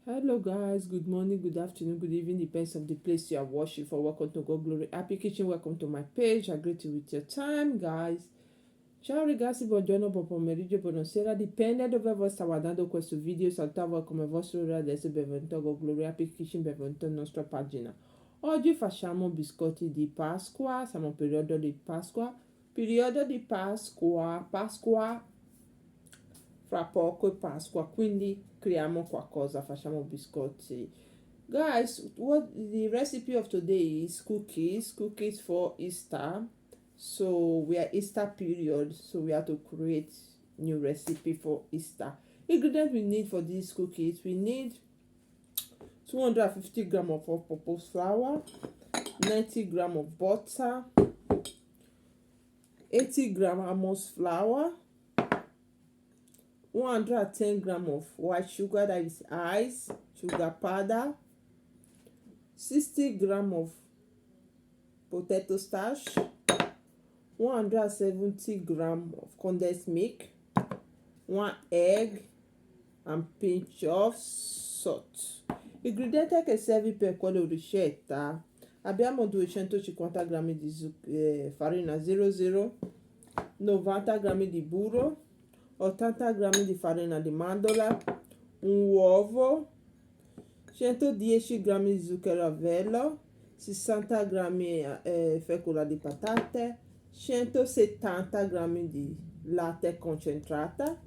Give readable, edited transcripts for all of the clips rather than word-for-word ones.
Hello guys, good morning, good afternoon, good evening, depends on the place you are watching for. Welcome to God Glory Happy Kitchen. Welcome to my page. I greet you with your time, guys. Ciao ragazzi, buongiorno, buon pomeriggio, buonasera, dipende dove voi state guardando questo video. Salutavo come vostro ora adesso, benvenuto a God Glory Happy Kitchen, benvenuto alla nostra pagina. Oggi facciamo biscotti di Pasqua, siamo in periodo di Pasqua, Pasqua fra poco è Pasqua, quindi creiamo qualcosa, facciamo biscotti. Guys, what the recipe of today is cookies for Easter. So we are Easter period, so we have to create new recipe for Easter. Ingredients we need for these cookies: we need 250 grams of all-purpose flour, 90 grams of butter, 80 grams almond flour, 110 grams of white sugar, that is ice, sugar powder, 60 grams of potato starch, 170 grams of condensed milk, 1 egg, and pinch of salt. Ingredienti che servi per quella ricetta: abbiamo 250 grammi di farina 00, 90 grammi di burro, 80 grammi di farina di mandorla, un uovo, 110 grammi di zucchero a velo, 60 grammi fecola di patate, 170 grammi di latte concentrata,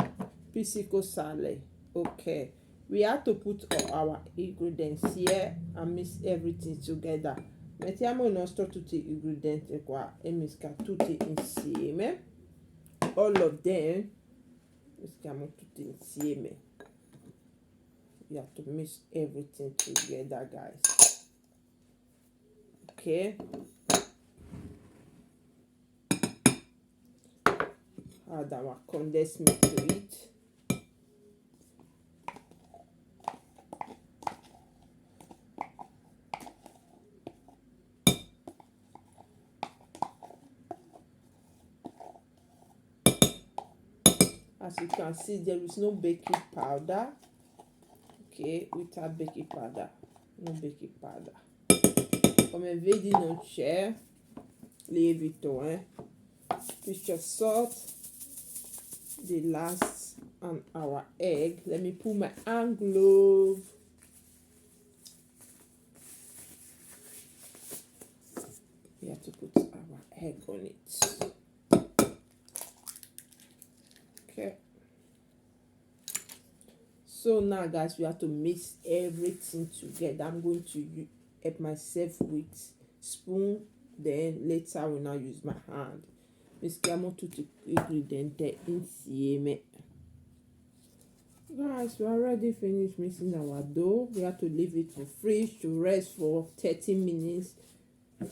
pizzico sale. Okay, we have to put all our ingredients here and mix everything together. Mettiamo il nostro tutti gli ingredienti qua e mischiamo tutti insieme, all of them. Mischiamo tutti insieme. You have to mix everything together, guys. Okay, add our condensed milk to it. As you can see, there is no baking powder. Ok, without baking powder, no baking powder. Come vedi non c'è lievito, pinch of salt, the last, and our egg. Let me put my hand glove. We have to put our egg on it. Okay, so now guys, we have to mix everything together. I'm going to help myself with spoon, then later I will now use my hand. Mischiamo tutti gli ingredienti insieme. Guys, we already finished mixing our dough. We have to leave it for fridge to rest for 30 minutes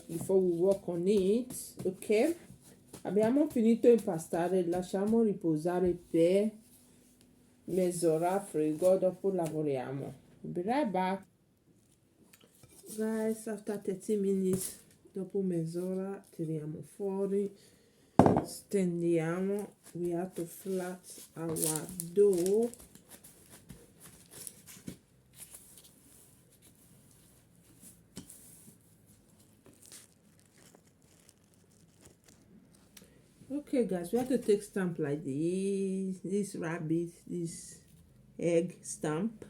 before we work on it. Ok, abbiamo finito di impastare, lasciamo riposare per mezz'ora a frigo, dopo lavoriamo. Be right back. Guys, after 30 minutes, dopo mezz'ora tiriamo fuori, stendiamo. We have to flat our dough. Okay guys, we have to take stamp like this rabbit, this egg stamp,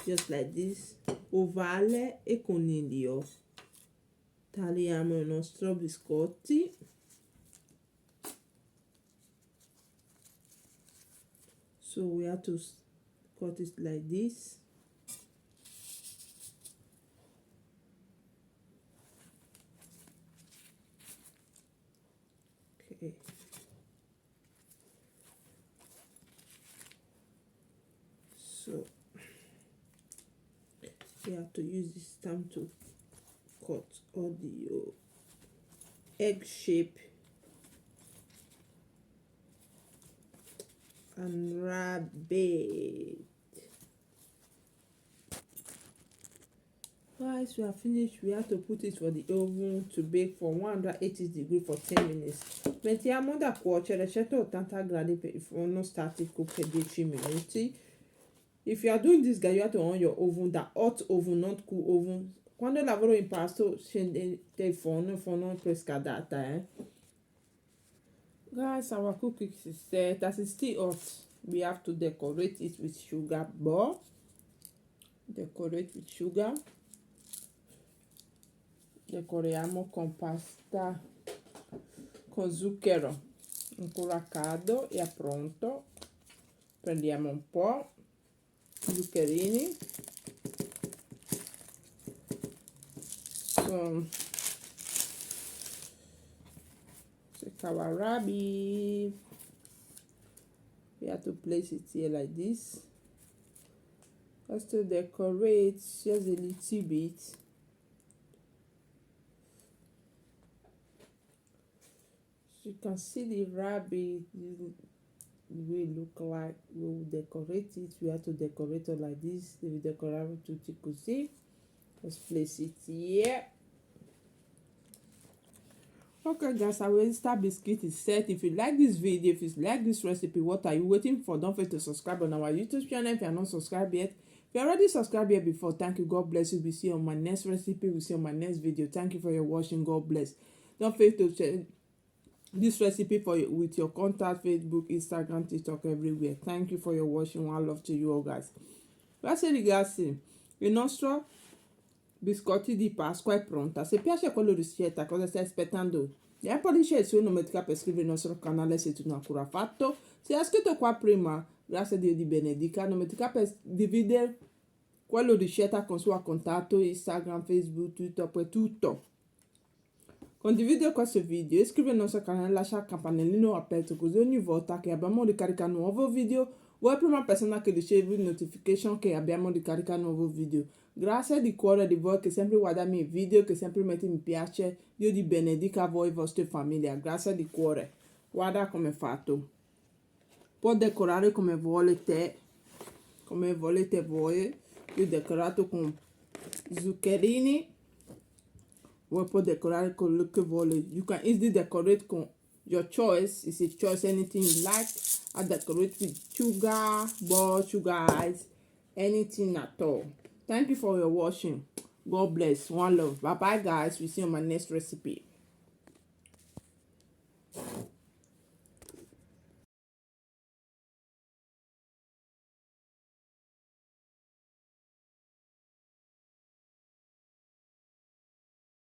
just like this, ovale e coniglio. Tagliamo i nostri biscotti. So we have to cut it like this. Okay. So we have to use this stamp to cut all the egg shape and wrap it. Guys, we are finished. We have to put it for the oven to bake for 180 degrees for 10 minutes. Mettiamo da cuocere 180 gradi per il forno statico per 10 minuti. If you are doing this, guys, you have to on your oven, the hot oven, not cool oven. Quando lavoro in pasto scende il forno prescadata, Guys, our cookie is set. As it's still hot, we have to decorate it with sugar bar. Decorate with sugar. Decoriamo con pasta con zucchero. Ancora caldo e è pronto. Prendiamo un po' zuccherini. Kawarabi. We have to place it here like this. Just to decorate just a little bit. You can see the rabbit will look like. We will decorate it. We have to decorate it like this. We decorate tutti così. Let's place it here. Okay, guys, our Insta biscuit is set. If you like this video, if you like this recipe, what are you waiting for? Don't forget to subscribe on our YouTube channel if you are not subscribed yet. If you already subscribed here before, thank you. God bless you. We'll see you on my next recipe. We'll see you on my next video. Thank you for your watching. God bless. Don't forget to share this recipe with your contact, Facebook, Instagram, TikTok, everywhere. Thank you for your watching. One love to you all, guys. Grazie ragazzi. Il nostro Biscotti di Pasqua è pronta. Se piace quella ricetta, cosa stai aspettando? E pollice il suo nome per iscriverti al nostro canale se tu non hai ancora fatto. Se hai scritto qua prima, grazie a Dio di benedica. Non dimentica per dividere quella ricetta con suo contatto, Instagram, Facebook, Twitter, poi tutto. Condividere questo video, iscrivetevi al nostro canale, lascia il campanellino aperto così ogni volta che abbiamo ricaricato un nuovo video, voi prima persona che riceve notification che abbiamo ricaricato un nuovo video. Grazie di cuore di voi che sempre guardate i miei video, che sempre mettete mi piace. Dio di benedica a voi e vostra famiglia. Grazie di cuore. Guarda come è fatto. Può decorare come volete voi. Io ho decorato con zuccherini. Voi può decorare con quello che vuole. You can easily decorate con your choice. It's a choice, anything you like. I decorate with sugar, butter, sugar ice, anything at all. Thank you for your watching. God bless. One love. Bye bye, guys. We'll see you on my next recipe.